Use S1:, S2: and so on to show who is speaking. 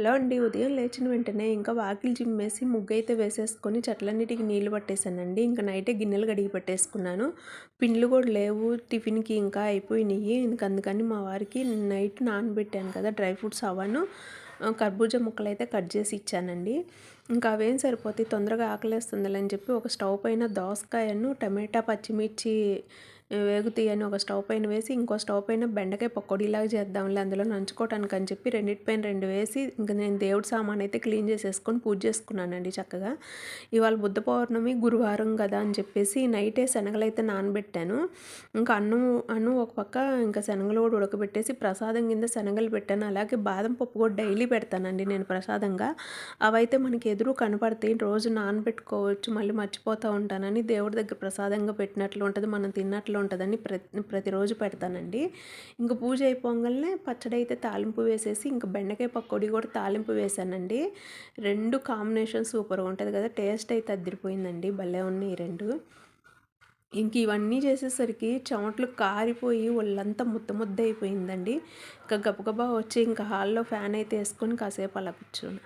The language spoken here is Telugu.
S1: హలో అండి. ఉదయం లేచిన వెంటనే ఇంకా వాకిలి చిమ్మేసి ముగ్గైతే వేసేసుకొని చెట్లన్నిటికి నీళ్లు పట్టేసానండి. ఇంకా నైటే గిన్నెలు కడిగి పెట్టేసుకున్నాను. పిండ్లు కూడా లేవు టిఫిన్‌కి, ఇంకా అయిపోయినాయి. అందుకని మా వారికి నైట్ నానబెట్టాను కదా డ్రై ఫ్రూట్స్ అవను కర్బూజా ముక్కలైతే కట్ చేసి ఇచ్చానండి. ఇంకా అవేం సరిపోతాయి, తొందరగా ఆకలేస్తుందిలే అని చెప్పి ఒక స్టవ్ పైన దోసకాయను, టమాటా, పచ్చిమిర్చి వేగుతాయని ఒక స్టవ్ పైన వేసి, ఇంకో స్టవ్ పైన బెండకాయ పకోడీలాగా చేద్దాంలే అందులో నంచుకోవటానికి అని చెప్పి రెండిటిపైన 2 వేసి, ఇంకా నేను దేవుడి సామాను అయితే క్లీన్ చేసేసుకొని పూజ చేసుకున్నానండి చక్కగా. ఇవాళ బుద్ధ పౌర్ణమి, గురువారం కదా అని చెప్పేసి నైటే శనగలైతే నానబెట్టాను. ఇంకా అన్నం ఒక పక్క, ఇంకా శనగలు కూడా ఉడకబెట్టేసి ప్రసాదం కింద శనగలు పెట్టాను. అలాగే బాదం పప్పు కూడా డైలీ పెడతానండి నేను ప్రసాదంగా. అవైతే మనకి ఎదురు కనపడతాయి, రోజు నానబెట్టుకోవచ్చు, మళ్ళీ మర్చిపోతూ ఉంటానని దేవుడి దగ్గర ప్రసాదంగా పెట్టినట్లు ఉంటుంది, మనం తిన్నట్లు ఉంటుందని ప్రతిరోజు పెడతానండి. ఇంక పూజ అయిపోగానే పచ్చడి అయితే తాలింపు వేసేసి, ఇంక బెండకాయ పకోడీ కూడా తాలింపు వేసానండి. 2 కాంబినేషన్ సూపర్గా ఉంటుంది కదా, టేస్ట్ అయితే అదిరిపోయిందండి. భలే ఉన్నాయి 2. ఇంక ఇవన్నీ చేసేసరికి చెమటలు కారిపోయి ఒళ్ళంతా ముద్ద ముద్ద అయిపోయిందండి. ఇంకా గబగబా వచ్చి ఇంకా హాల్లో ఫ్యాన్ అయితే వేసుకొని కాసేపు అలా కూర్చున్నా.